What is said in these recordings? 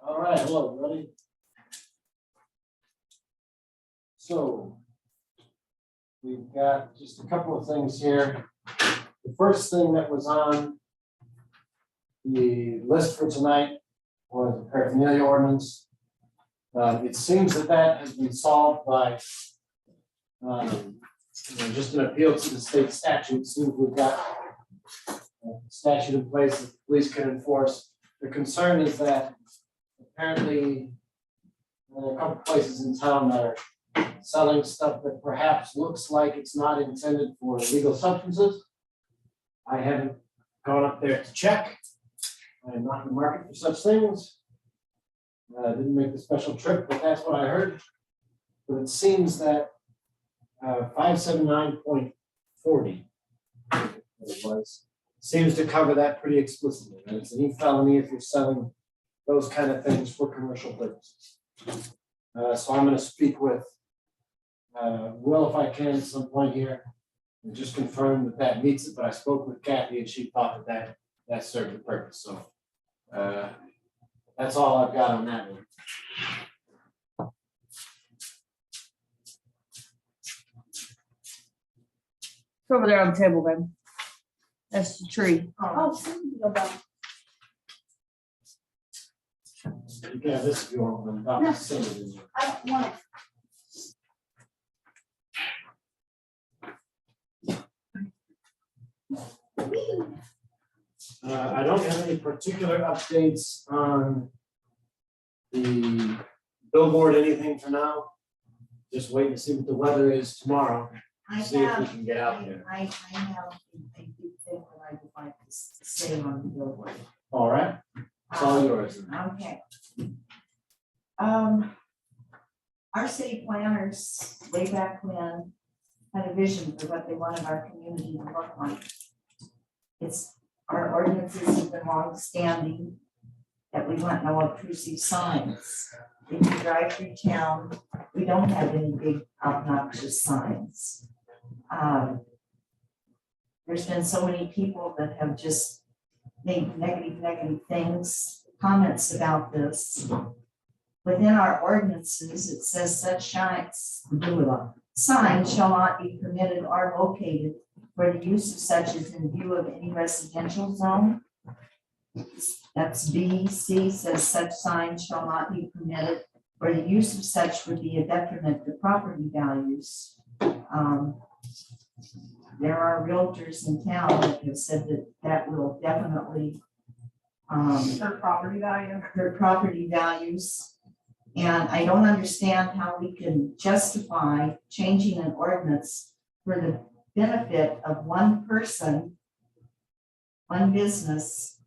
All right, hello, everybody. So we've got just a couple of things here. The first thing that was on the list for tonight was the paraphernalia ordinance. It seems that has been solved by just an appeal to the state statute. Seems we've got a statute in place that the police can enforce. The concern is that apparently there are a couple places in town that are selling stuff that perhaps looks like it's not intended for illegal substances. I haven't gone up there to check. I am not in the market for such things. Didn't make the special trip, but that's what I heard. But it seems that 579.40 it was, seems to cover that pretty explicitly. And it's an e-felony if you're selling those kind of things for commercial purposes. So I'm going to speak with Will, if I can, at some point here, and just confirm that that meets it. But I spoke with Kathy, and she thought that that served the purpose. So that's all I've got on that one. It's over there on the table, Ben. That's the tree. Oh, go back. You can have this if you want. I'm about to send it in. I don't want it. I don't have any particular updates on the billboard, anything for now. Just waiting to see what the weather is tomorrow. I See if we have, can get out there. I have a big thing that I would like to say on the billboard. All right, it's all yours. Okay. Our city planners, way back when, had a vision for what they wanted our community to look like. It's, our ordinances have been long-standing, that we want no obtrusive signs. If you drive through town, we don't have any big obnoxious signs. There's been so many people that have just made negative things, comments about this. Within our ordinances, it says such signs shall not be permitted or located where the use of such is in view of any residential zone. That's B. C says such signs shall not be permitted where the use of such would be a detriment to property values. There are realtors in town that have said that will definitely Hurt property value. hurt property values. And I don't understand how we can justify changing an ordinance for the benefit of one person, one business,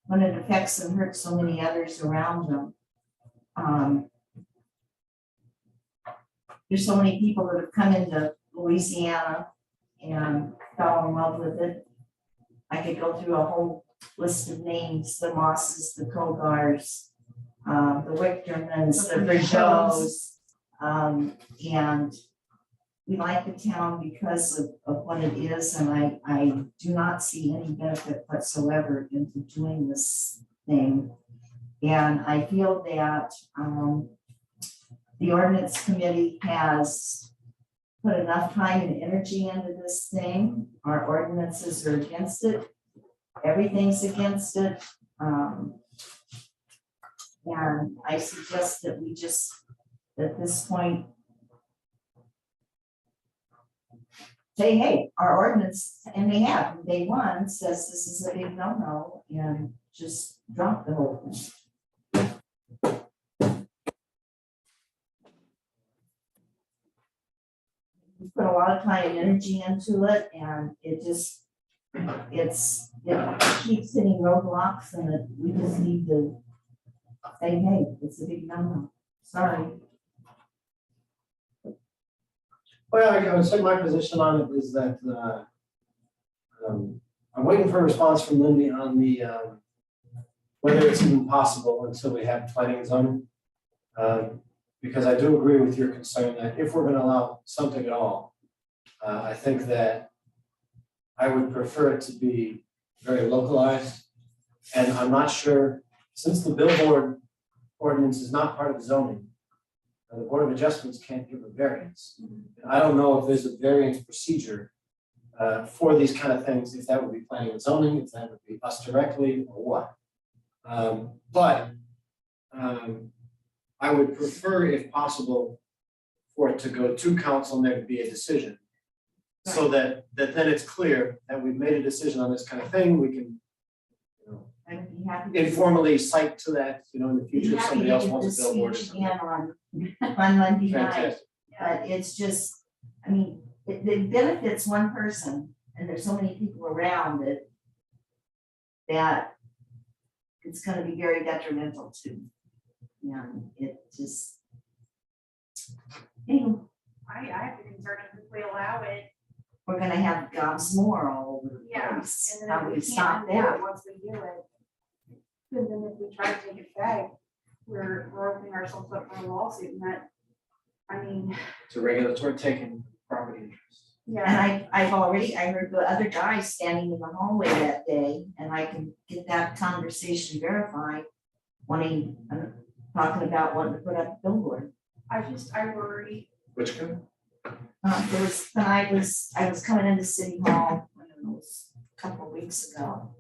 when it affects and hurts so many others around them. There's so many people that have come into Louisiana and fell in love with it. I could go through a whole list of names, the Mosses, the Kogars, the Wichtermans, the Brigeaus, and we like the town because of what it is, and I do not see any benefit whatsoever into doing this thing. And I feel that the ordinance committee has put enough time and energy into this thing. Our ordinances are against it. Everything's against it. And I suggest that we just, at this point, say, hey, our ordinance, and they have, from day one, says this is a big no-no, and just drop the whole thing. We put a lot of time and energy into it, and it just, it keeps hitting roadblocks, and we just need to say, hey, it's a big no-no. Sorry. Well, I would say my position on it is that I'm waiting for a response from Lindy on the whether it's even possible until we have planning and zoning. Because I do agree with your concern that if we're going to allow something at all, I think that I would prefer it to be very localized. And I'm not sure since the billboard ordinance is not part of zoning, the Board of Adjustments can't give a variance. I don't know if there's a variance procedure for these kind of things, if that would be planning and zoning, if that would be us directly or what. But I would prefer, if possible, for it to go to council and there to be a decision. So that then it's clear that we've made a decision on this kind of thing, we can, you know, I'd be happy. to- informally cite to that, you know, in the be future, if happy somebody to else give wants this a billboard or speech something. again on Monday night. Fantastic. But it's just, I mean, it benefits one person, and there's so many people around it that it's gonna be very detrimental to. And it just. Anyway, I have the concern if we allow it, we're gonna have gobs more all over the yeah, place. and How then do if we we stop can't undo that? it once we do it. And then if we try to take it back, we're opening ourselves up for a lawsuit, and that, I mean, It's a regulatory taking property interest. And yeah, I heard the other guy standing in the hallway that day, and I can get that conversation verified. Wanting, talking about wanting to put up a billboard. I worry, Which guy? There was, when I was coming into City Hall, I don't know, it was a couple of weeks ago.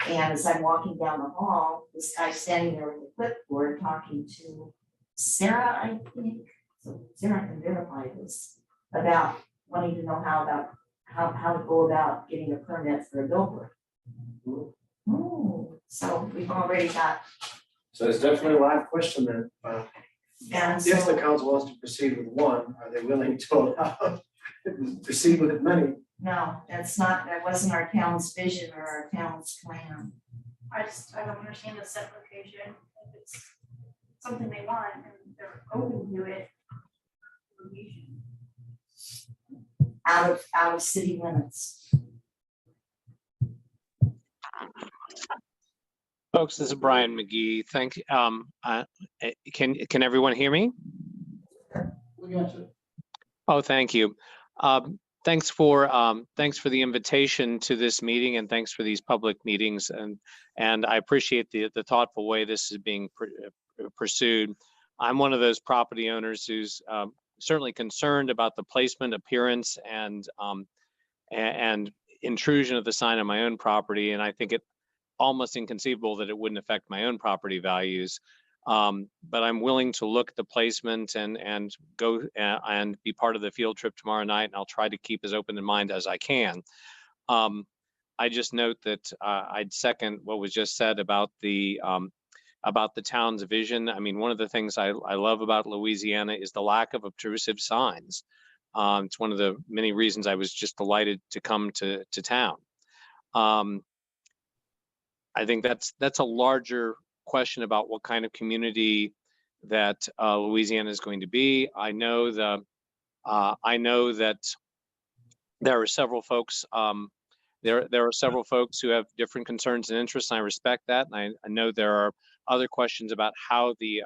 And as I'm walking down the hall, this guy standing there with a clipboard talking to Sarah, I think. So Sarah can verify this, about wanting to know how to go about getting a permit for a billboard. Oh, so we've already got, So it's definitely a live question then. and If the so, council wants to proceed with one, are they willing to allow, proceed with many? no, that wasn't our town's vision or our town's plan. I don't understand the set location, if it's something they want and they're open to it. we should- Out of city limits. Folks, this is Brian McGee. Can everyone hear me? We got you. Oh, thank you. Thanks for the invitation to this meeting, and thanks for these public meetings. And I appreciate the thoughtful way this is being pursued. I'm one of those property owners who's certainly concerned about the placement, appearance, and intrusion of the sign on my own property. And I think it almost inconceivable that it wouldn't affect my own property values. But I'm willing to look at the placement and go and be part of the field trip tomorrow night, and I'll try to keep as open in mind as I can. I just note that I'd second what was just said about the town's vision. I mean, one of the things I love about Louisiana is the lack of obtrusive signs. It's one of the many reasons I was just delighted to come to town. I think that's a larger question about what kind of community that Louisiana is going to be. I know that there are several folks. There are several folks who have different concerns and interests, and I respect that. And I know there are other questions about how the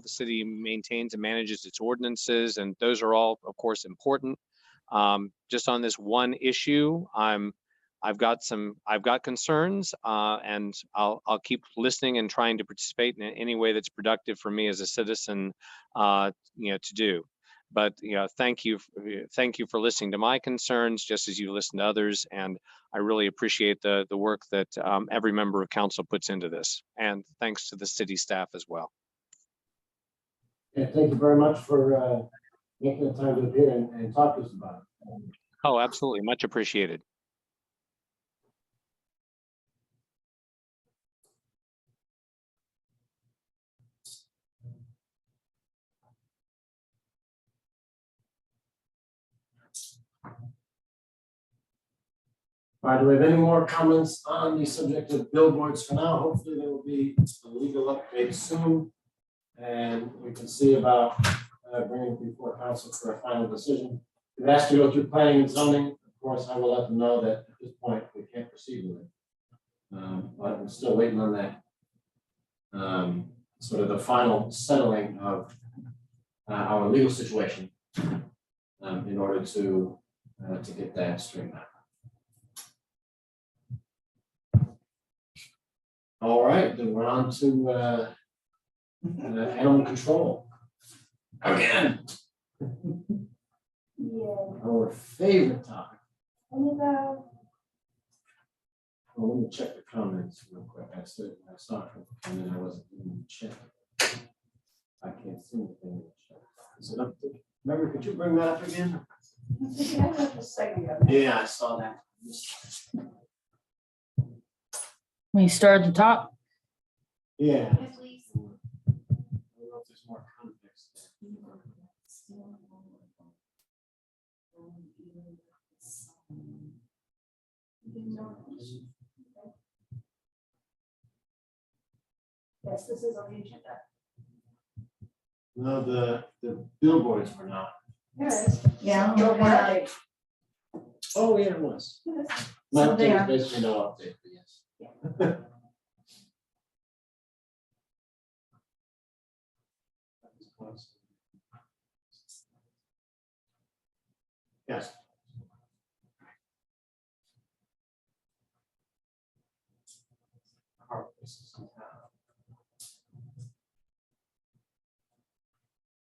city maintains and manages its ordinances, and those are all, of course, important. Just on this one issue, I've got concerns, and I'll keep listening and trying to participate in any way that's productive for me as a citizen, to do. But thank you for listening to my concerns, just as you listen to others, and I really appreciate the work that every member of council puts into this, and thanks to the city staff as well. Yeah, thank you very much for making the time to appear and talk to us about it. Oh, absolutely, much appreciated. All right, do we have any more comments on the subject of billboards for now? Hopefully there will be a legal update soon. And we can see about bringing it before council for a final decision. We've asked to go through planning and zoning. Of course, I will let them know that at this point we can't proceed with it. But I'm still waiting on that. Sort of the final settling of our legal situation in order to get that straightened out. All right, then we're on to animal control. Again, Yeah. our favorite topic. And about, Well, let me check the comments real quick. I saw it and then I wasn't even check. I can't see anything in the chat. Is it up there? Remember, could you bring that up again? Yeah, I saw that. When you start at the top, Yeah. yes, please. I don't know if there's more context there. Yes, this is on the agenda. No, the billboards were not. There it is. Yeah. Go ahead. Oh, yeah, it was. Yes. My So update there. is basically no update, but yes. Yes.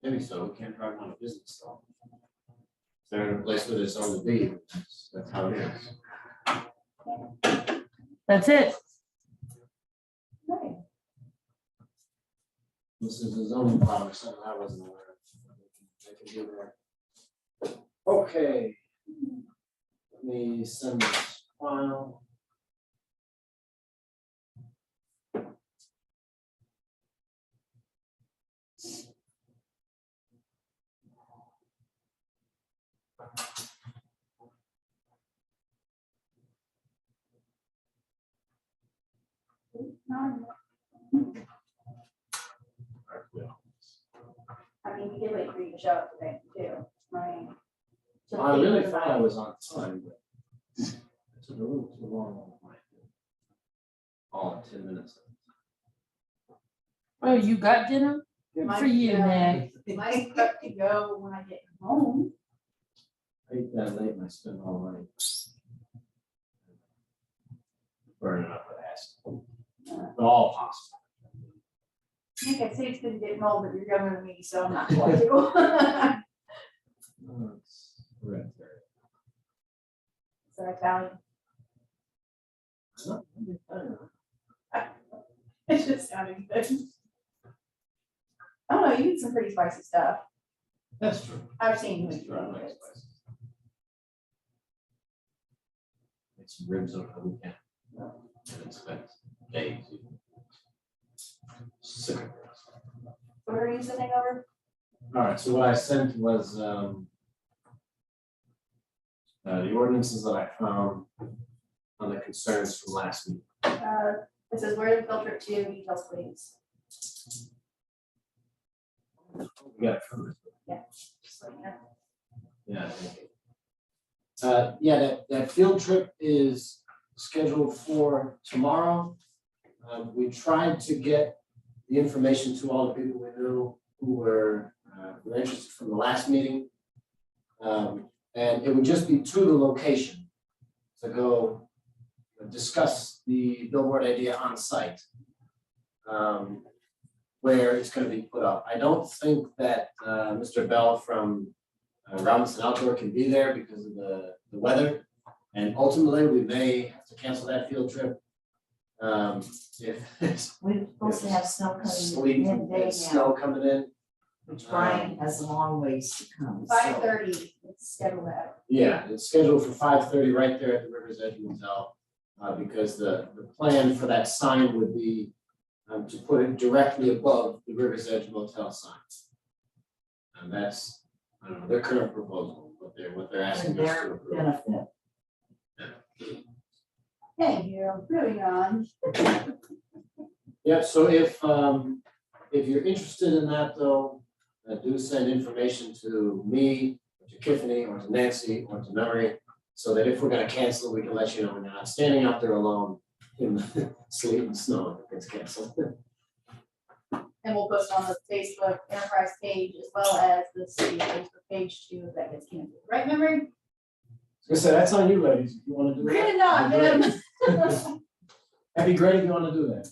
Maybe so, we can't drive on a business though. They're in a place where there's only be, that's how it is. that's it. Right. This is a zoning problem, something I wasn't aware of. I can do that. Okay. Let me send this file. No, I mean, we did wait for you to show up today too, right? So I really the- thought I was on time, but it took a little too long. All in 10 minutes. Oh, you got dinner? Good for you, Nick. I expect to go when I get home. I eat that late and I spend all night. Burning up with acid. But all possible. Like I say, it's been getting old, but you're younger than me, so I'm not going to. Oh, it's hereditary. So I found, Huh? I don't know. it's just sounding good. I don't know, you eat some pretty spicy stuff. That's true. I've seen you That's eat true, I it. like spices. Make some ribs over the weekend. And it's been days. Sick of this. What are you sitting over? All right, so what I sent was the ordinances that I found on the concerns from last week. It says where the filter to, details please. We got it covered. Just let me know. Yeah, thank you. Yeah, that field trip is scheduled for tomorrow. We tried to get the information to all the people we knew who were interested from the last meeting. And it would just be to the location to go discuss the billboard idea on site. Where it's gonna be put up. I don't think that Mr. Bell from Robinson Outdoor can be there because of the weather. And ultimately, we may have to cancel that field trip. If it's We're supposed to have snow coming sleet in midday and snow now, coming in. which Brian has a long ways to come. so- 5:30, it's scheduled at. Yeah, it's scheduled for 5:30 right there at the River's Edge Motel. Because the plan for that sign would be to put it directly above the River's Edge Motel sign. And that's, I don't know, their current proposal, what they're asking For us to their approve. benefit. Thank you, moving on. Yeah, so if you're interested in that though, do send information to me, or to Tiffany, or to Nancy, or to Mary, so that if we're gonna cancel, we can let you know we're not standing out there alone in the sleet and snow if it's canceled. And we'll post on the Facebook enterprise page as well as the city Facebook page too, if that gets canceled. Right, Memory? I said, that's on you ladies, if you wanna do that. Granted not, that'd be man. great. That'd be great if you wanna do that.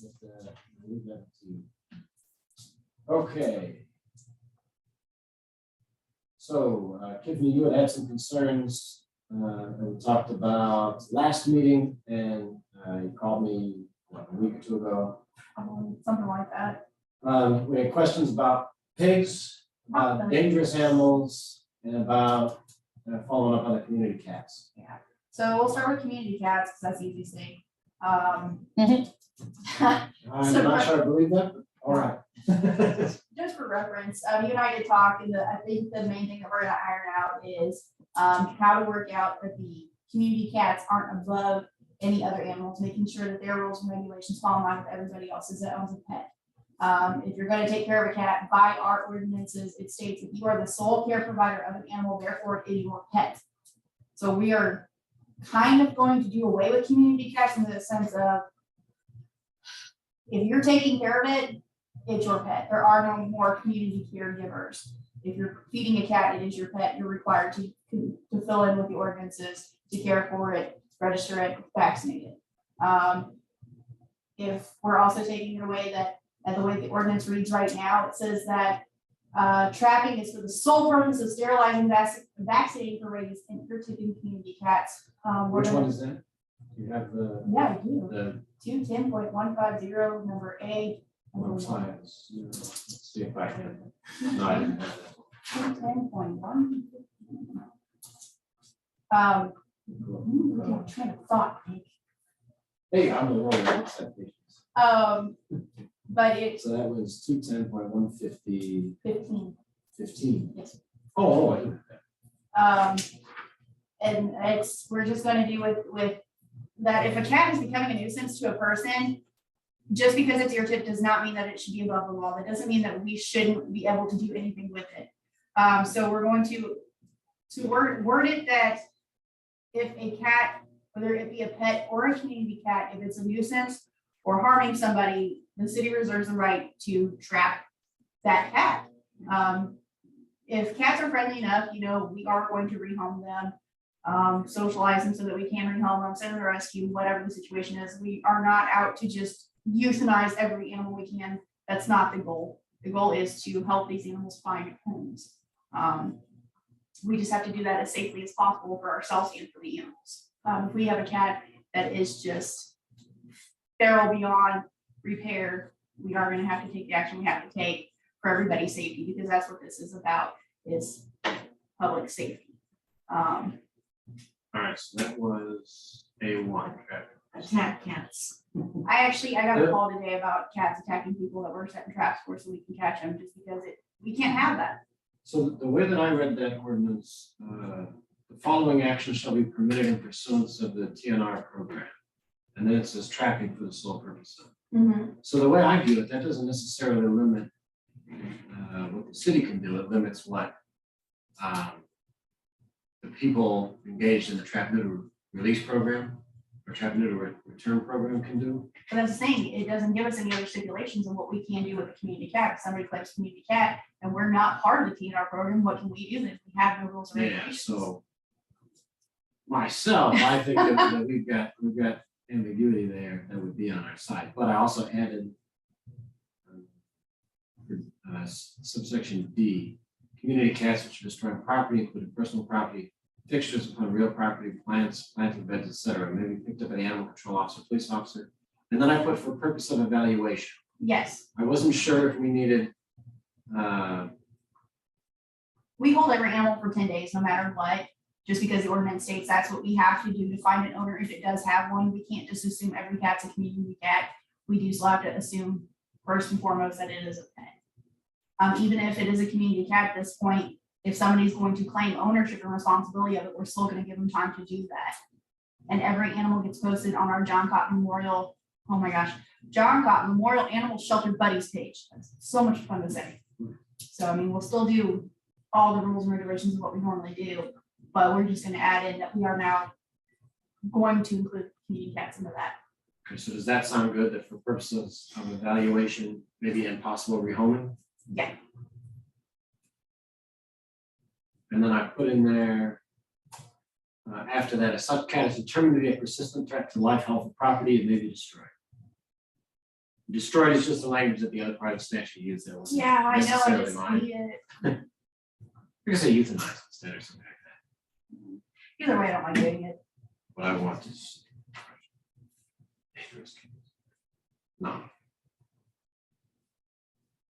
Okay. So, Tiffany, you had some concerns that we talked about last meeting, and you called me what, a week or two ago. Something like that. We had questions about pigs, about dangerous animals, and about following up on the community cats. So we'll start with community cats, because that's the easiest thing. I'm not sure I believe that, but all right. Just for reference, you and I did talk, and I think the main thing that we're gonna iron out is how to work out that the community cats aren't above any other animals, making sure that their rules and regulations fall in line with everybody else's that owns a pet. If you're gonna take care of a cat, by our ordinances, it states that you are the sole care provider of an animal, therefore it is your pet. So we are kind of going to do away with community cats in the sense of if you're taking care of it, it's your pet. There are no more community caregivers. If you're feeding a cat, it is your pet. You're required to fill in with the ordinances, to care for it, register it, vaccinate it. If we're also taking it away that, the way the ordinance reads right now, it says that trapping is for the sole purpose of sterilizing, vaccinating for rabies and protecting community cats. Which one is that? You have Yeah, I do. the 210.150, number A. one science. Let's see if I can. No, I didn't have that. 210.1. Train of thought. Hey, I'm the one that citations. But it's So that was 210.150. 15. 15. Yes. Oh, I didn't have that. And we're just gonna do with that, if a cat is becoming a nuisance to a person, just because it's irritative does not mean that it should be above the law. That doesn't mean that we shouldn't be able to do anything with it. So we're going to word it that if a cat, whether it be a pet or a community cat, if it's a nuisance or harming somebody, the city reserves the right to trap that cat. If cats are friendly enough, we are going to rehome them, socialize them so that we can rehome them, send them to rescue, whatever the situation is. We are not out to just euthanize every animal we can. That's not the goal. The goal is to help these animals find homes. We just have to do that as safely as possible for ourselves and for the animals. If we have a cat that is just feral beyond repair, we are going to have to take the action we have to take for everybody's safety, because that's what this is about, is public safety. All right, so that was A1. Attack cats. I got a call today about cats attacking people that we're setting traps for so we can catch them, just because we can't have that. So the way that I read that ordinance, the following actions shall be permitted in pursuance of the TNR program. And then it says trapping for the sole purpose of. So the way I view it, that doesn't necessarily limit what the city can do. It limits what the people engaged in the trap neuter release program or trap neuter return program can do. But that's the thing, it doesn't give us any other stipulations on what we can do with a community cat. If somebody claims community cat and we're not part of the TNR program, what can we do if we have no rules or Yeah, regulations? so myself, I think that we've got ambiguity there that would be on our side, but I also added subsection D, community cats which are destroying property, including personal property, fixtures upon real property, plants, planting beds, etc., may be picked up by the animal control officer, police officer. And then I put for purpose of evaluation. Yes, I wasn't sure if we needed, we hold every animal for 10 days, no matter what, just because the ordinance states that's what we have to do to find an owner if it does have one. We can't just assume every cat's a community cat. We do still have to assume first and foremost that it is a pet. Even if it is a community cat at this point, if somebody's going to claim ownership and responsibility of it, we're still going to give them time to do that. And every animal gets posted on our John Cotton Memorial, John Cotton Memorial Animal Shelter Buddies page. That's so much fun to say. So, we'll still do all the rules and regulations of what we normally do, but we're just going to add in that we are now going to include community cats into that. okay, so does that sound good, that for purposes of evaluation, maybe impossible rehoming? Yeah. And then I put in there, after that, a such cat is determined to be a persistent threat to life, health, or property, it may be destroyed. Destroyed is just the language that the other part of the statute used that wasn't Yeah, I know, I necessarily just mine. see it. You can say euthanize instead or something like that. Either way, I don't like doing it. What I want is. Dangerous. No.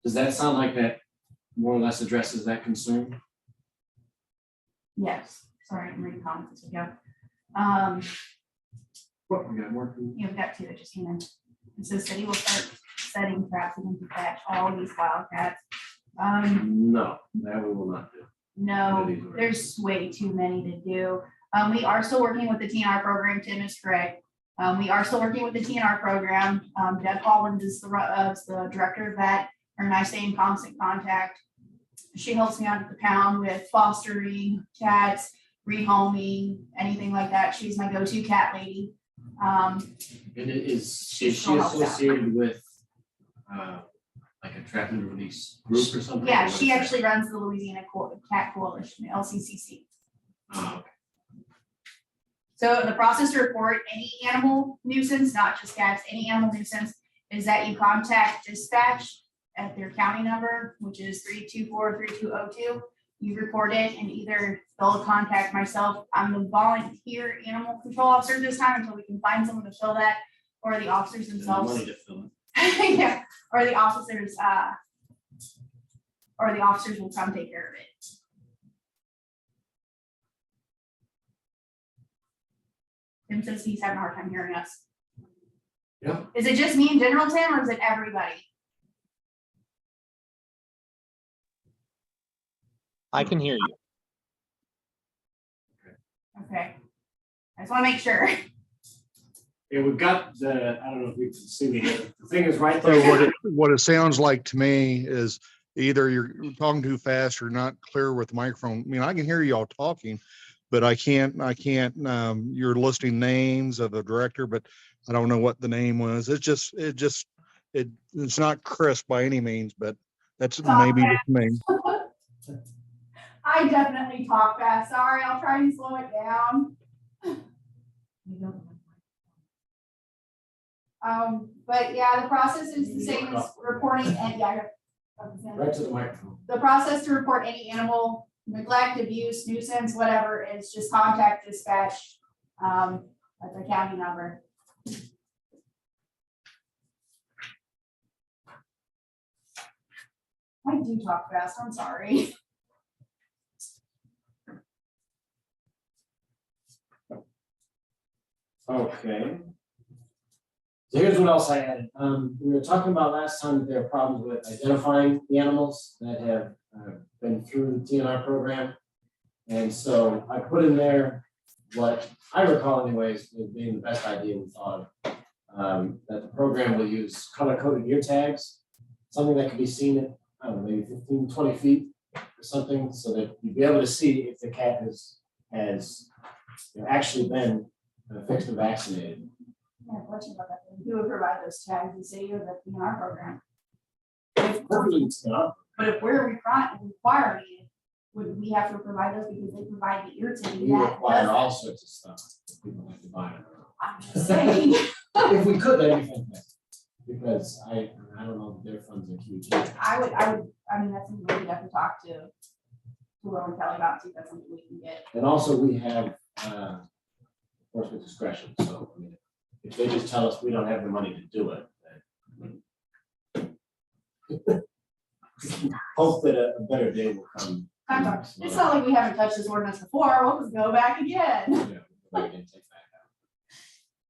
Does that sound like that more or less addresses that concern? Yes, sorry, I'm reading comments, yeah. What, we got more? to do? You have that too, that just came in. It says city will start setting traps again to catch all these wildcats. No, that we will not do. No, That is right. there's way too many to do. We are still working with the TNR program. Tim is correct. We are still working with the TNR program. Deb Holland is the director of that, her and I stay in constant contact. She helps me out at the pound with fostering cats, rehoming, anything like that. She's my go-to cat lady. And She is she still helps out. associated with, like a trap and release group or something? Yeah, Or what she is that? actually runs the Louisiana Cat Coalition, LCCC. Oh, okay. So the process to report any animal nuisance, not just cats, any animal nuisance, is that you contact dispatch at their county number, which is 324-3202. You report it and either they'll contact myself, I'm the volunteer animal control officer this time until we can find someone to fill that, or the officers And the themselves. money to fill it. Yeah, or the officers will come take care of it. Tim says he's having a hard time hearing us. Yeah. Is it just me in general, Tim, or is it everybody? I can hear you. Okay. I just want to make sure. Yeah, we've got the, I don't know if you can see me, here. The thing is right So there. what it sounds like to me is either you're talking too fast or not clear with the microphone. I mean, I can hear y'all talking, but I can't, you're listing names of the director, but I don't know what the name was. It's not crisp by any means, but that's maybe just me. I definitely talk fast. Sorry, I'll try and slow it down. But yeah, the process is the same as reporting and yeah. Right to the microphone. The process to report any animal neglect, abuse, nuisance, whatever, is just contact dispatch at the county number. I do talk fast, I'm sorry. Okay. So here's what else I added. We were talking about last time that there are problems with identifying the animals that have been through the TNR program. And so I put in there what I recall anyways, as being the best idea we thought of. That the program will use color-coded ear tags, something that can be seen at, I don't know, maybe 15, 20 feet or something, so that you'd be able to see if the cat has actually been fixed and vaccinated. I have a question about that. Who would provide those tags, the city or the PNR program? Perfectly, it's not. But if we're requiring it, would we have to provide those because they provide the ear tag? We require all sorts of stuff. that People have to buy it. I'm just saying. If we could, that'd be fantastic. Because I don't know, if their funds are huge. I mean, that's something we'd have to talk to Will and Kelly about, see if that's something we can get. And also we have, of course, with discretion, so I mean, if they just tell us we don't have the money to do it, then hope that a better day will come. It's not like we haven't touched this ordinance before, we'll just go back again. Yeah, we can take that out.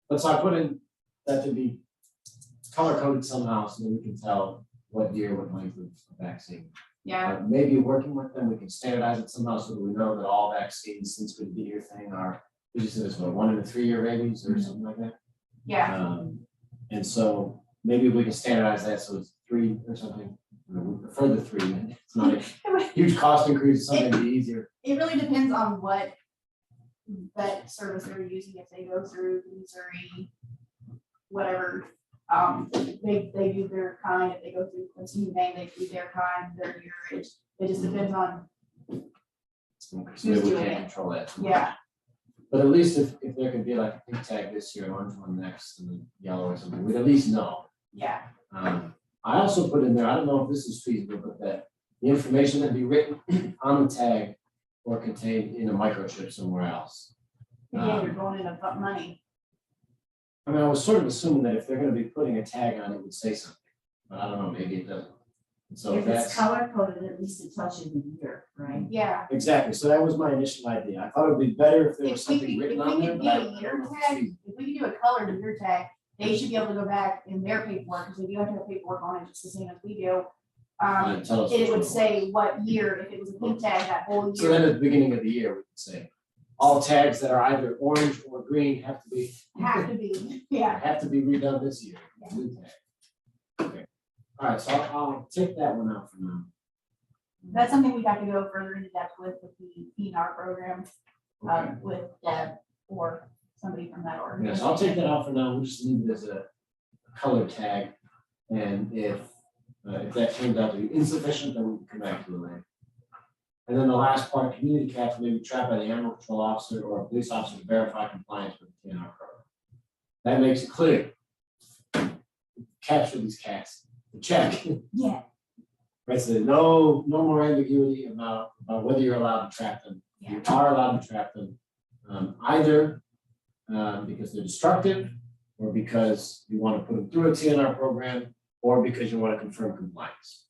But so I put in that to be color coded somehow, so that we can tell what year, what length of vaccine. Yeah, Maybe working with them, we can standardize it somehow so that we know that all vaccines since we did your thing are, you said it's what, 1 in 3 year babies or something like that? yeah, And so maybe we can standardize that, so it's 3 or something. We prefer the 3, it's not a huge cost increase, something to be easier. it really depends on what vet service they're using, if they go through Missouri, whatever. They do their kind, if they go through Quincy Humane, they do their kind, their urine. It just depends on, So maybe we can't control that. yeah, But at least if there could be like a pink tag this year, an orange one next, and a yellow or something, we'd at least know. yeah. I also put in there, I don't know if this is feasible, but that the information that be written on the tag or contained in a microchip somewhere else. Yeah, you're going into money. I mean, I was sort of assuming that if they're gonna be putting a tag on it, it would say something, but I don't know, maybe it doesn't. So If that's, it's color coded, at least it tells you the year, right? Yeah, exactly, so that was my initial idea. I thought it would be better if there was if we something could, written if we on there, could but do I a don't year know if it's tag, feasible. if we could do a color to year tag, they should be able to go back in their paperwork, because they do have to have paperwork on it just the same as we do. And tell us It what's would going on. say what year, if it was a pink tag, that whole So then year at the beginning of the year, we could say, all tags that are either orange or green have to be have to be, yeah. redone this year. New tag. Okay, all right, so I'll take that one out for now. That's something we'd have to go further into depth with the PNR program, Okay, with Deb or somebody from that organization. yes, I'll take that out for now, we'll just leave it as a color tag. And if that turns out to be insufficient, then we can come back to it later. And then the last part, community cats may be trapped by the animal control officer or a police officer to verify compliance with the TNR program. That makes it clear. Capture these cats, check. Yeah, Right, so no more ambiguity about whether you're allowed to trap them. yeah. You are allowed to trap them, either because they're destructive, or because you want to put them through a TNR program, or because you want to confirm compliance.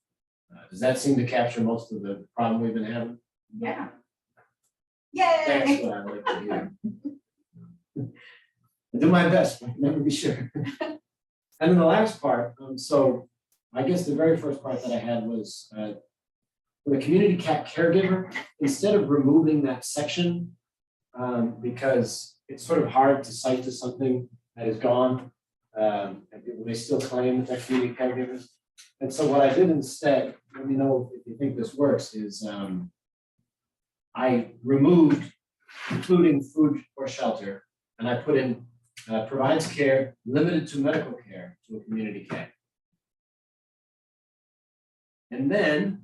Does that seem to capture most of the problem we've been having? Yeah. That's Yay! what I like to hear. I do my best, but I can never be sure. And then the last part, so I guess the very first part that I had was for the community cat caregiver, instead of removing that section, because it's sort of hard to cite to something that is gone, and people may still claim that they're community caregivers. And so what I did instead, let me know if you think this works, is I removed including food or shelter, and I put in provides care limited to medical care to a community cat. And then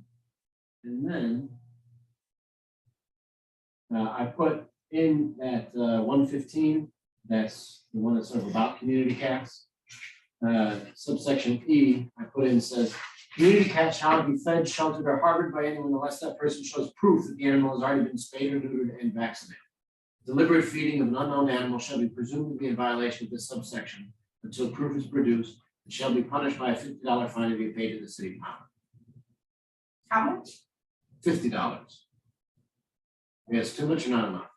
I put in that 115, that's the one that's sort of about community cats. Subsection E, I put in says, community cat shall be fed, sheltered, or harbored by anyone unless that person shows proof that the animal has already been spayed or neutered and vaccinated. Deliberate feeding of an unknown animal shall be presumed to be in violation of this subsection until proof is produced and shall be punished by a $50 fine to be paid to the city pound. How much? $50. Yes, too much or not enough?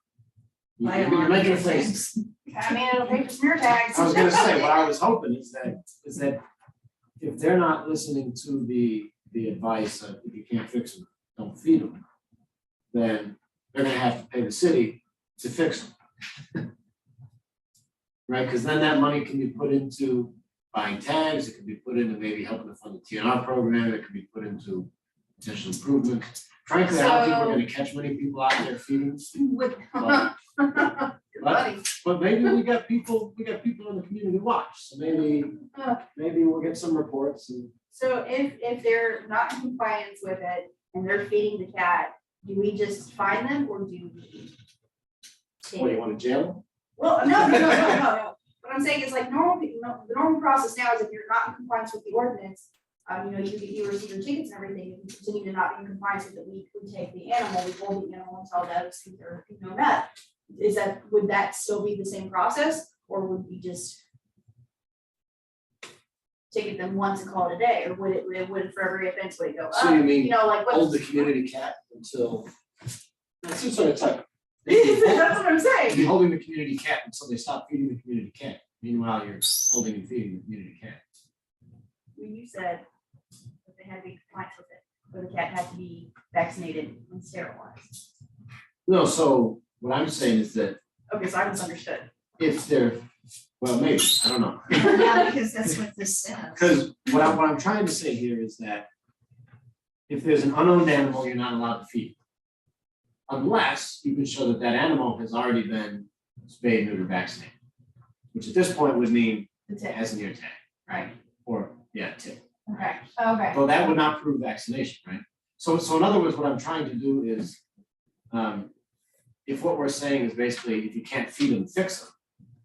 Buy You're a lot making a of face. things. I mean, it'll pay for smear tags. I was gonna say, what I was hoping is that if they're not listening to the advice of if you can't fix them, don't feed them, then they're gonna have to pay the city to fix them. Right, because then that money can be put into buying tags, it can be put into maybe helping to fund the TNR program, it can be put into potential improvements. Frankly, I don't think we're gonna catch many people out there feeding, With. but Your buddy. But maybe we got people in the community watch, so maybe we'll get some reports and. So if they're not in compliance with it and they're feeding the cat, do we just fine them or do we? What, you want to jail? Well, no. What I'm saying is like the normal process now is if you're not in compliance with the ordinance, you receive your tickets and everything, if you continue to not be in compliance with it, we take the animal, we hold the animal until that's either, met. Would that still be the same process, or would we just ticket them once and call it a day, or would it for every offense would it go up? So you mean Like what? hold the community cat until. That's just sort of like. That's what I'm You'd saying. be holding the community cat until they stop feeding the community cat. Meanwhile, you're holding and feeding the community cat. When you said that they had to be compliant with it, or the cat had to be vaccinated and sterilized. No, so what I'm saying is that Okay, so I misunderstood. if they're, well, maybe, I don't know. Yeah, because that's what this says. Because what I'm trying to say here is that if there's an unowned animal, you're not allowed to feed. Unless you can show that that animal has already been spayed, neutered, vaccinated. Which at this point would mean The it tick, has an ear tag, right? or, yeah, tick. Okay. Well, that would not prove vaccination, right? So in other words, what I'm trying to do is, if what we're saying is basically, if you can't feed them, fix them.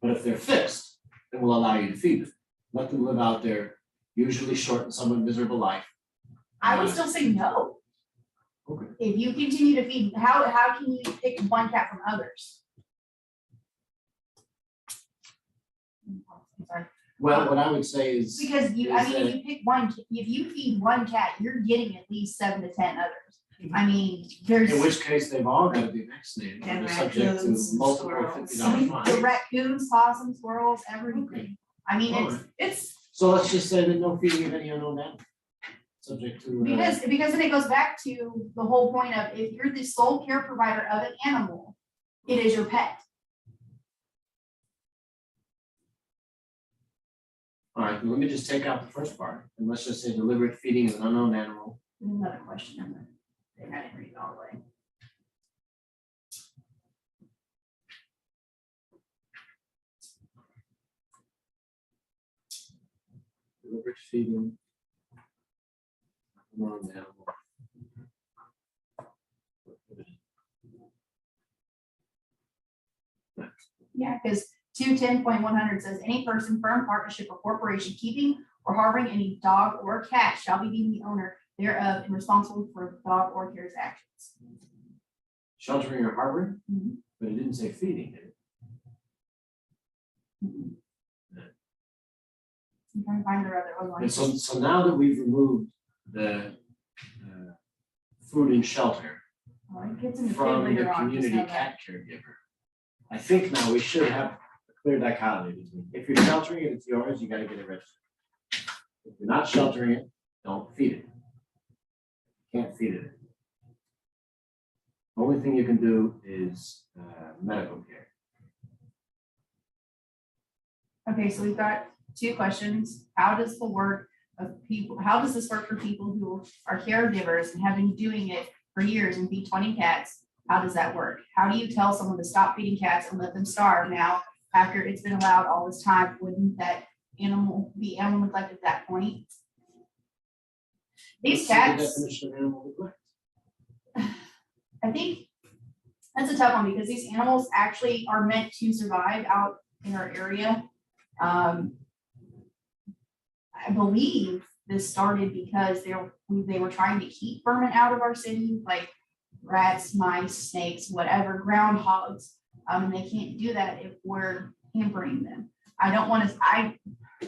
But if they're fixed, then we'll allow you to feed them. Let them live out their usually shorten someone's miserable life. I would still say no. Okay. If you continue to feed, how can you pick one cat from others? I'm sorry. Well, what I would say is. Because you, is I mean, that- if you pick one, if you feed one cat, you're getting at least 7 to 10 others. I mean, there's In which case, they've all got to be vaccinated. And They're subject to raccoons and multiple squirrels. $50 the fines. raccoons, possums, squirrels, everything. I mean, it's So let's just say that no feeding of any unknown animal. Subject to. because then it goes back to the whole point of if you're the sole care provider of an animal, it is your pet. All right, let me just take out the first part, and let's just say deliberate feeding of an unknown animal. Another question in there. I didn't read it all the way. Deliberate feeding. of an unknown animal. Yeah, because 210.100 says any person, firm, partnership, or corporation keeping or harboring any dog or cat shall be deemed the owner thereof and responsible for the dog or care's actions. Sheltering or harboring, Mhm. but it didn't say feeding, did it? I'm trying to find the other And one. so now that we've removed the food and shelter Well, it gets into from later the on, just community know that. cat caregiver, I think now we should have a clear dichotomy between, if you're sheltering it, it's yours, you gotta get it registered. If you're not sheltering it, don't feed it. Can't feed it. Only thing you can do is medical care. Okay, so we've got 2 questions. How does the work of people, how does this work for people who are caregivers and have been doing it for years and feed 20 cats? How does that work? How do you tell someone to stop feeding cats and let them starve now after it's been allowed all this time? Wouldn't that animal be animal neglect at that point? These What's the cats, definition of animal neglect? I think that's a tough one because these animals actually are meant to survive out in our area. I believe this started because they were trying to keep vermin out of our city, like rats, mice, snakes, whatever, groundhogs. And they can't do that if we're hampering them. I don't want to,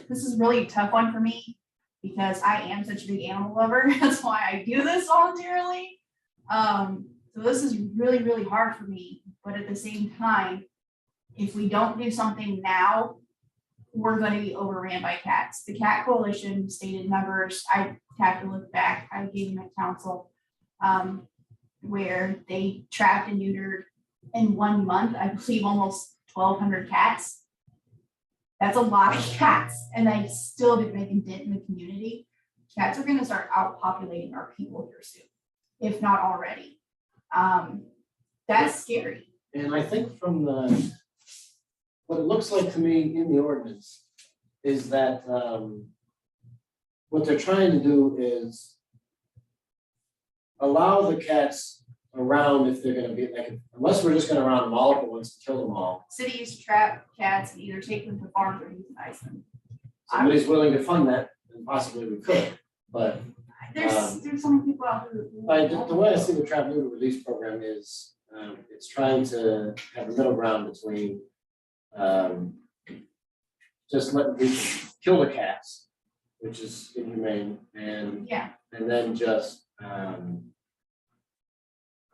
this is really a tough one for me because I am such a big animal lover. That's why I do this voluntarily. So this is really, really hard for me. But at the same time, if we don't do something now, we're going to be overran by cats. The Cat Coalition stated numbers. I have to look back. I gave them a council where they trapped and neutered in 1 month, I believe, almost 1,200 cats. That's a lot of cats, and they still didn't make a dent in the community. Cats are going to start outpopulating our people here soon, if not already. That's scary. And I think from what it looks like to me in the ordinance is that what they're trying to do is allow the cats around if they're gonna be, like, unless we're just gonna round them all up at once and kill them all. City used to trap cats and either take them to farms or euthanize them. Somebody's willing to fund that, and possibly we could, but There's so many people out there. the way I see the trap neuter release program is, it's trying to have a middle ground between just letting people kill the cats, which is inhumane, and Yeah, then just,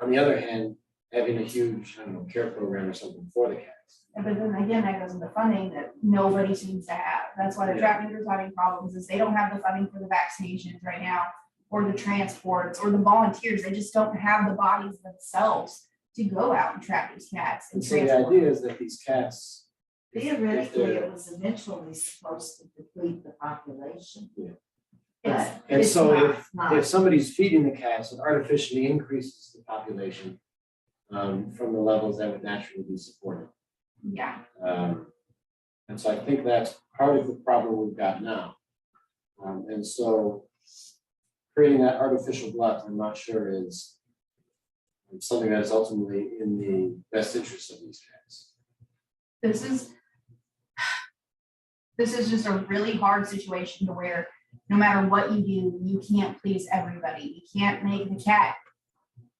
on the other hand, having a huge, I don't know, care program or something for the cats. but then again, that goes into funding that nobody seems to have. That's why the trap neuters having problems is they don't have the funding for the vaccinations right now, or the transports, or the volunteers. They just don't have the bodies themselves to go out and trap these cats and And so the transport. idea is that these cats, Theoretically, it was eventually supposed to deplete the population. It's- and It's so not. if somebody's feeding the cats, it artificially increases the population from the levels that would naturally be supported. Yeah, And so I think that's part of the problem we've got now. And so creating that artificial glut, I'm not sure is something that is ultimately in the best interest of these cats. this is just a really hard situation to where no matter what you do, you can't please everybody. You can't make the cat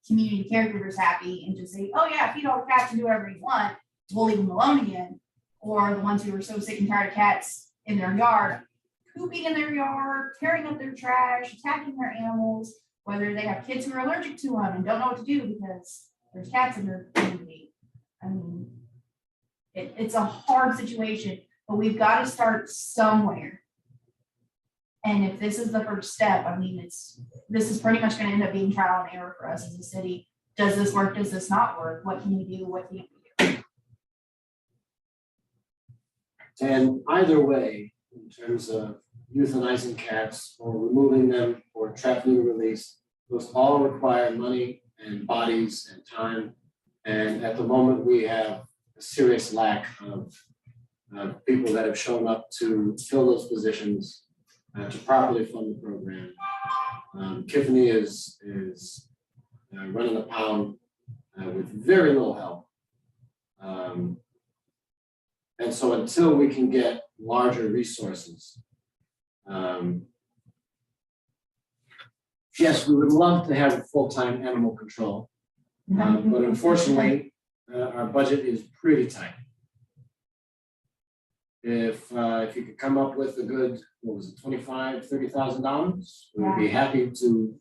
community caregivers happy and just say, oh yeah, feed all the cats and do whatever you want, we'll leave them alone again. Or the ones who are so sick and tired of cats in their yard, pooping in their yard, tearing up their trash, attacking their animals, whether they have kids who are allergic to them and don't know what to do because there's cats in their community. I mean, it's a hard situation, but we've got to start somewhere. And if this is the first step, I mean, this is pretty much going to end up being trial and error for us as a city. Does this work? Does this not work? What can we do? What can't we do? And either way, in terms of euthanizing cats or removing them or trap new release, those all require money and bodies and time. And at the moment, we have a serious lack of people that have shown up to fill those positions, to properly fund the program. Tiffany is running a pound with very little help. And so until we can get larger resources, yes, we would love to have full-time animal control, but unfortunately, our budget is pretty tight. If you could come up with a good, what was it, $25,000, $30,000, we'd be happy to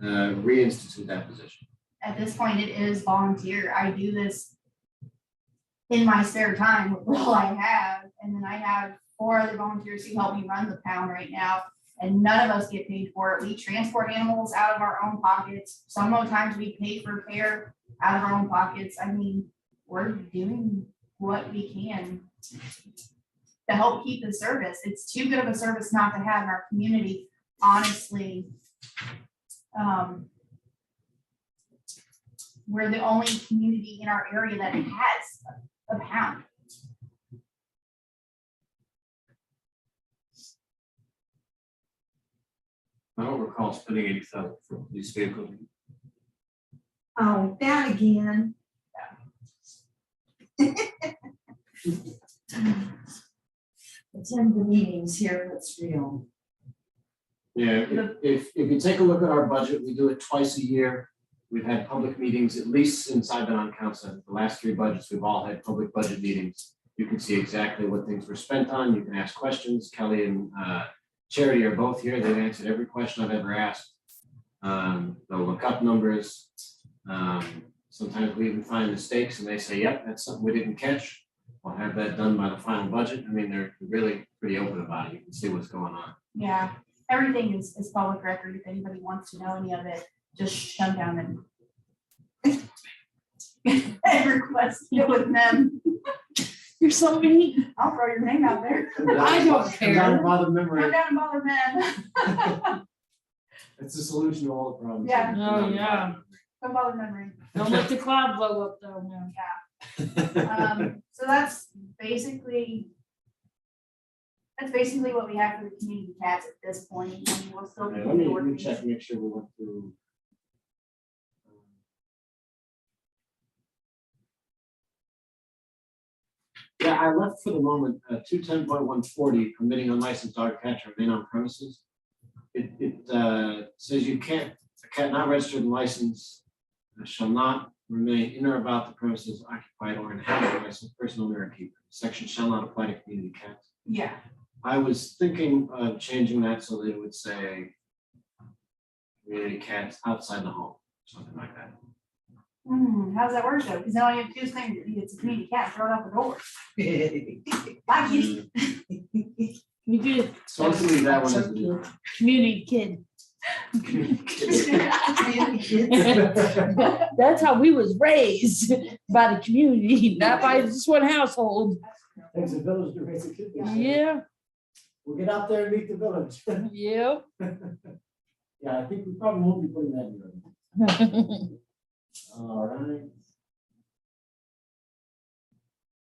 reinstitute that position. At this point, it is volunteer. I do this in my spare time with all I have. And then I have 4 other volunteers who help me run the pound right now. And none of us get paid for it. We transport animals out of our own pockets. Some of the times we pay for care out of our own pockets. I mean, we're doing what we can to help keep the service. It's too good of a service not to have in our community, honestly. We're the only community in our area that has a pound. I don't recall spending $80,000 for these vehicles. Oh, that again. Attend the meetings here, it's real. Yeah, if you take a look at our budget, we do it twice a year. We've had public meetings, at least since I've been on council. The last 3 budgets, we've all had public budget meetings. You can see exactly what things were spent on. You can ask questions. Kelly and Charity are both here. They've answered every question I've ever asked. They'll look up numbers. Sometimes we even find mistakes and they say, yep, that's something we didn't catch. We'll have that done by the final budget. I mean, they're really pretty open about it. You can see what's going on. Yeah, everything is public record. If anybody wants to know any of it, just come down and request it with them. You're so mean. I'll throw your name out there. I don't Come care. down and bother Come memory. down and bother them. It's the solution to all the problems. Yeah. Oh, yeah. Come bother memory. Don't let the cloud blow up down there. So that's basically what we have for the community cats at this point. I mean, we'll still Okay, be let me working. check, make sure we went through. Yeah, I left for the moment, 210.140, permitting unlicensed dog catcher remain on premises. It says you can't, a cat not registered and licensed shall not remain in or about the premises occupied or inhabited by some person, owner, or keeper. Section shall not apply to community cats. Yeah, I was thinking of changing that so that it would say community cats outside the home, something like that. How does that work though? Because now you have 2 things, it's a community cat, throw it out the door. Bye, kitty. You did. So let's leave that one as it is. Community kid. Community kids. That's how we was raised, by the community, not by just one household. Takes a village to raise a kid. they say. Yeah, We'll get out there and meet the village. yeah. Yeah, I think we probably won't be putting that in. All right.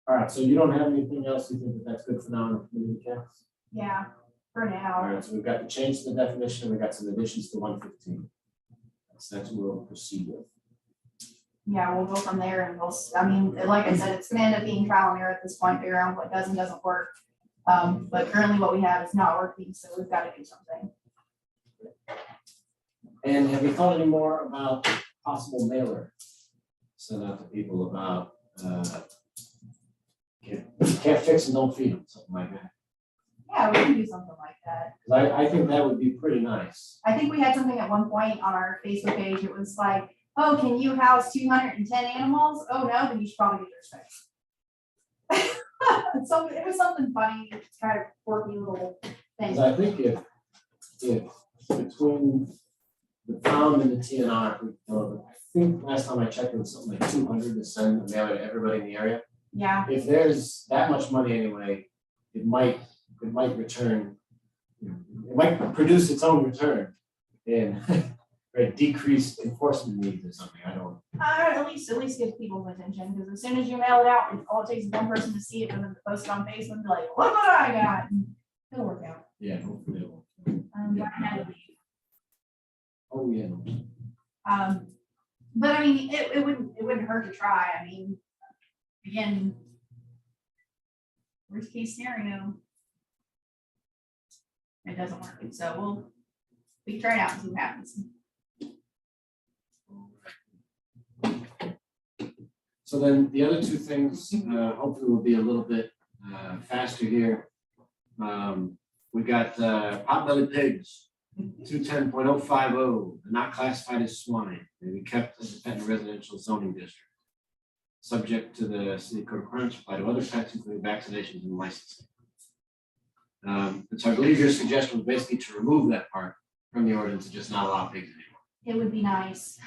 All right, so you don't have anything else, you think that that's good for now in community cats? Yeah, for All now. right, so we've got the change to the definition, we got some additions to 115. That's what we'll proceed with. Yeah, we'll go from there and I mean, like I said, it's gonna end up being trial and error at this point, figure out what does and doesn't work. But currently what we have is not working, so we've got to do something. And have you thought any more about possible mailer? Send out to people about, can't fix them, don't feed them, something like that. Yeah, we can do something like that. Cause I think that would be pretty nice. I think we had something at one point on our Facebook page. It was like, oh, can you house 210 animals? Oh, no, then you should probably get yours fixed. So it was something funny, it's kind of quirky little thing. Cause I think if between the town and the TNR, I think last time I checked, it was something like 200 to send a mailer to everybody in the area. Yeah, If there's that much money anyway, it might return, it might produce its own return in or decreased enforcement needs or something, I don't. at least get people's attention, because as soon as you mail it out, and all it takes is one person to see it and then post it on Facebook and be like, look what I got. And it'll work out. Yeah, hopefully it will. But I had to leave. Oh, yeah. But I mean, it wouldn't hurt to try. I mean, again, worst case scenario, it doesn't work. So we can try it out and see what happens. So then the other two things, hopefully will be a little bit faster here. We got potbelly pigs, 210.050, they're not classified as swine. They be kept as a pet in a residential zoning district. Subject to the city code requirements apply to other pets, including vaccinations and licensing. And so I believe your suggestion was basically to remove that part from the ordinance and just not allow pigs anymore. It would be nice.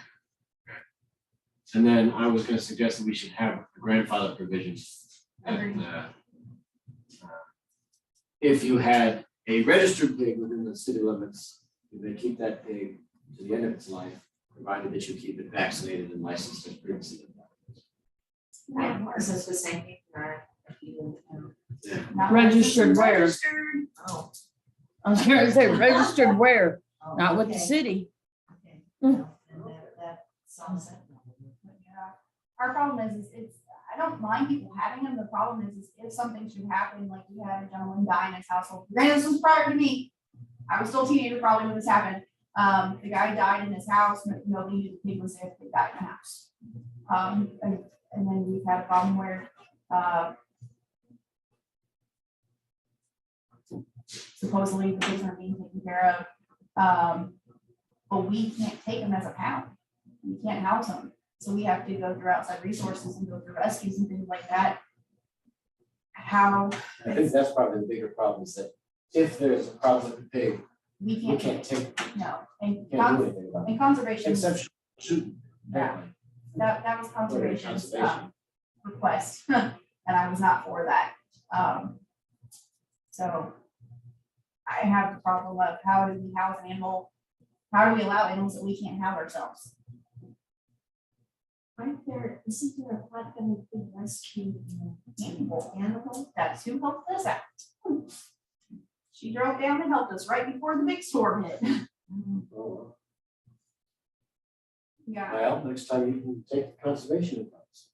And then I was gonna suggest that we should have a grandfather provision. Agreed. That, if you had a registered pig within the city limits, you may keep that pig to the end of its life, provided that you keep it vaccinated and licensed as previously. Is this the same thing for even, Not Registered where? registered. oh. I was gonna say registered where, oh, not with the okay, city. okay. Well, and that solves it. Yeah. Our problem is it's, I don't mind people having them. The problem is if something should happen, like we had a gentleman die in his household. Granted, this was prior to me. I was still a teenager probably when this happened. The guy died in his house, but nobody knew the pig was there, they died in the house. And then we've had a problem where, supposedly the pigs aren't being taken care of. But we can't take them as a pound. We can't house them. So we have to go through outside resources and go through rescues and things like that. How I think that's probably the bigger problem is that if there's a problem with the pig, we we can't, can't take, no, and can't do anything about it. conservation, Except shooting. apparently. that was conservation's Conservation. request, and I was not for that. So I have the problem of how do we house an animal? How do we allow animals that we can't have ourselves? Isn't there a flood gonna be rescue Animal. animal? That's who helped us out. She drove down and helped us right before the big storm hit. Oh, Yeah, well, next time you can take the conservation advice.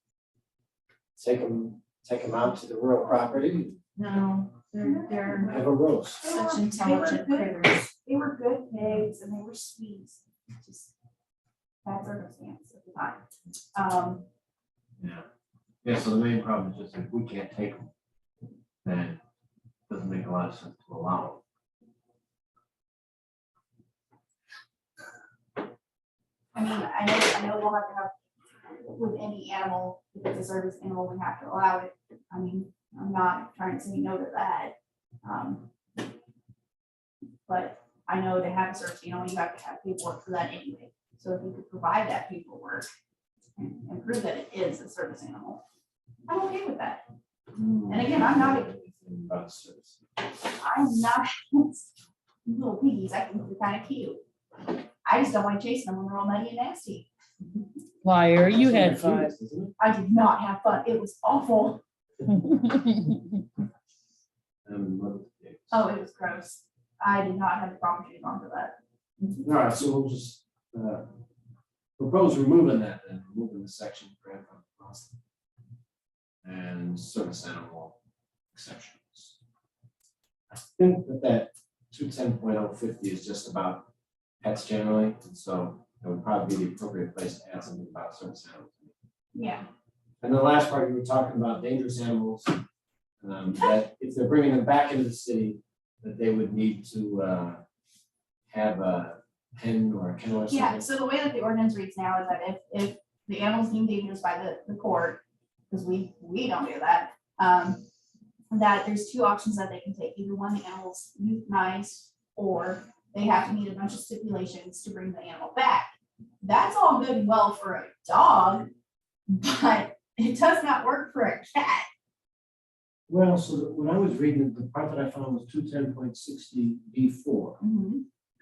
Take them out to the rural property, No, they're and have a roast. such intelligent critters. They were good pigs and they were sweet. Just bad circumstance at the time. Yeah. Yeah, so the main problem is just if we can't take them, then it doesn't make a lot of sense to allow I mean, I know we'll have to have, with any animal, if it's a service animal, we have to allow it. I mean, I'm not trying to say no to that. But I know to have a service animal, you have to have paperwork for that anyway. So if you could provide that paperwork and prove that it is a service animal, I'm okay with that. them. And again, I'm not- Anything about service. I'm not, little piggies, I think they're kind of cute. I just don't like chasing them when they're all muddy and nasty. Liar, you had That's what 5. it is, isn't it? I did not have fun. It was awful. What it is. Oh, it was gross. I did not have the proper shoes on for that. All right, so we'll just propose removing that then, removing the section grandfather clause and service animal exceptions. think that 210.050 is just about pets generally, and so it would probably be the appropriate place to add something about service animals. Yeah, And the last part, you were talking about dangerous animals, that if they're bringing them back into the city, that they would need to have a pen or a kennel or yeah, something. so the way that the ordinance reads now is that if the animal's deemed dangerous by the court, because we don't do that, that there's two options that they can take, either one, the animal's euthanized, or they have to meet a bunch of stipulations to bring the animal back. That's all good and well for a dog, but it does not work for a cat. Well, so when I was reading it, the part that I found was 210.60B4.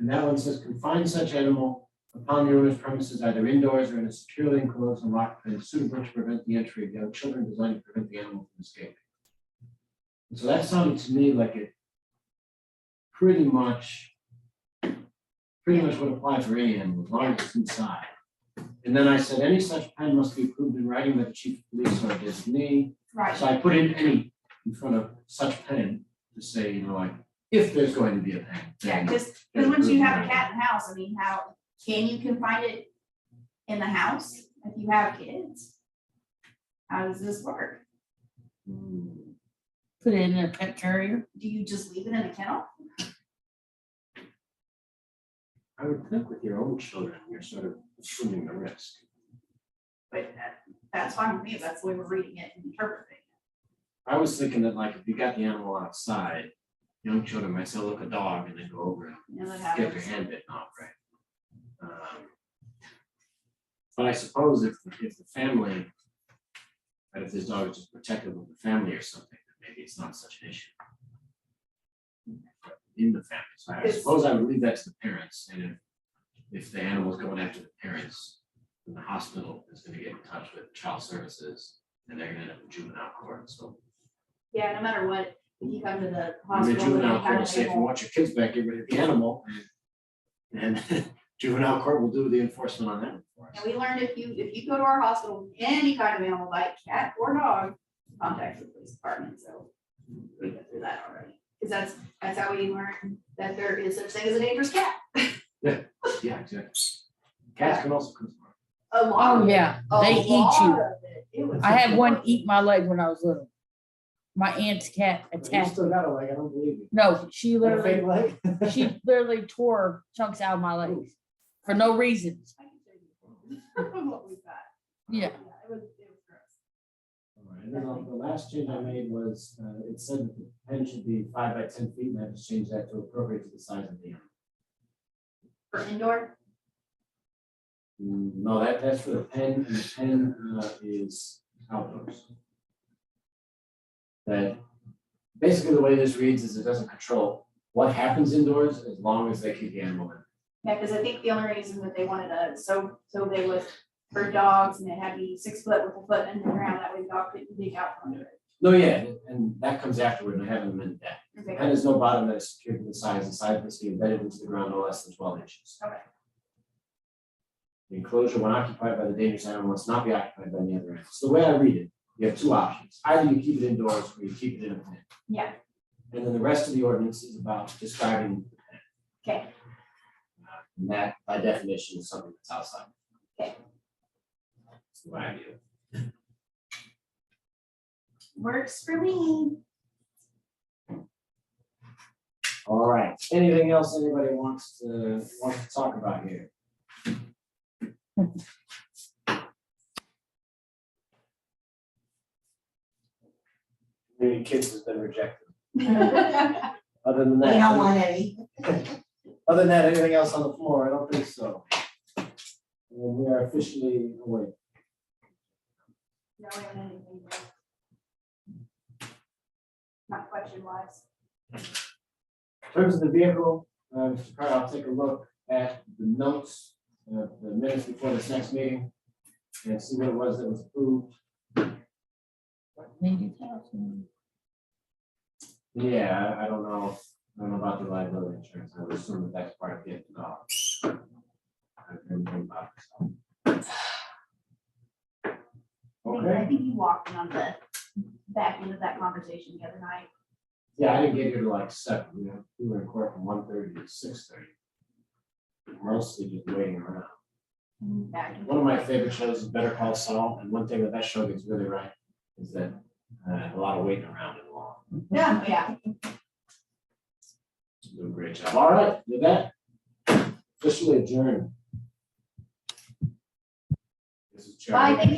And that one says confine such animal upon the owner's premises either indoors or in a securely enclosed and locked pen suitable to prevent the entry of young children, designed to prevent the animal from escaping. And so that sounded to me like it pretty much would apply for any animal, as long as it's inside. And then I said, any such pen must be approved in writing by the chief of police or a designee. Right. So I put in any in front of such pen to say, you know, like, if there's going to be a pen. Yeah, then because it's once you approved have a in cat in the house, I mean, how, can you confine it in the house if you have kids? How does this work? writing. Put it in a pet carrier. Do you just leave it in a kennel? I would think with your own children, you're sort of assuming the risk. But that's fine with me, if that's the way we're reading it and interpreting. I was thinking that like, if you got the animal outside, young children might say, look, a dog, and then go over and You know, that get their happens. hand bitten off, right? But I suppose if the family, that if this dog is just protective of the family or something, then maybe it's not such an issue. In the family, so I It's- suppose I would leave that to the parents, and if the animal's going after the parents, then the hospital is gonna get in touch with child services, and they're gonna end up in juvenile court, so. Yeah, no matter what, if you come to the I mean, hospital. with juvenile any court kind will of say, if you animal- want your kids back, get rid of the animal, and juvenile court will do the enforcement on that for us. And we learned if you go to our hospital, with any kind of animal bite, cat or dog, contact the police department, so we went through that already. Because that's how we learned that there is such thing as a dangerous cat. Yeah, exactly. Cats can also come tomorrow. A lot. Oh, of it. yeah, A they eat lot you. of it. It was I had one horrible. eat my leg when I was little. My aunt's cat You attacked. still got a leg, I don't believe you. No, she Got a fake literally, leg? she literally tore chunks out of my legs for no reason. I can show you what we've got. Yeah. It was gross. All right, and then the last change I made was, it said that the pen should be 5 by 10 feet, and I just changed that to appropriate to the size of the animal. For indoor, No, that's for the pen, and the pen is outdoors. That, basically the way this reads is it doesn't control what happens indoors as long as they keep the animal in. yeah, because I think the only reason that they wanted so big was for dogs, and it had to be 6 foot with a foot in the ground, that way the dog couldn't dig out from under it. No, yeah, and that comes afterward, and I have them in that. Okay. And there's no bottom that is secured to the sides, the side must be embedded into the ground no less than 12 inches. Okay. The enclosure, when occupied by the dangerous animal, must not be occupied by any other animal. So the way I read it, you have two options. Either you keep it indoors or you keep it in a pen. Yeah, And then the rest of the ordinance is about describing the pen. okay, And that, by definition, is something that's outside. Okay. That's the way I view it. works for me. All right, anything else anybody wants to talk about here? Community kids has been rejected. Other than We that. don't want any. Other than that, anything else on the floor? I don't think so. And we are officially away. No, we haven't anything yet. Not question wise. In terms of the vehicle, Mr. Carter, I'll take a look at the notes, the minutes before this next meeting, and see what it was that was approved. 80,000. Yeah, I don't know about the liability insurance. I would assume that that's part of it. Everything about it, so. I Okay, think you walked in on the back end of that conversation the other night. Yeah, I didn't get here till like 7, we were in court from 1:30 to 6:30. Mostly just waiting around. Yeah. One of my favorite shows is Better Call Saul, and one thing that show gets really right is that a lot of waiting around in law. Yeah. Do a great job. All right, with that, officially adjourned. This is Charlie. Bye, thank you.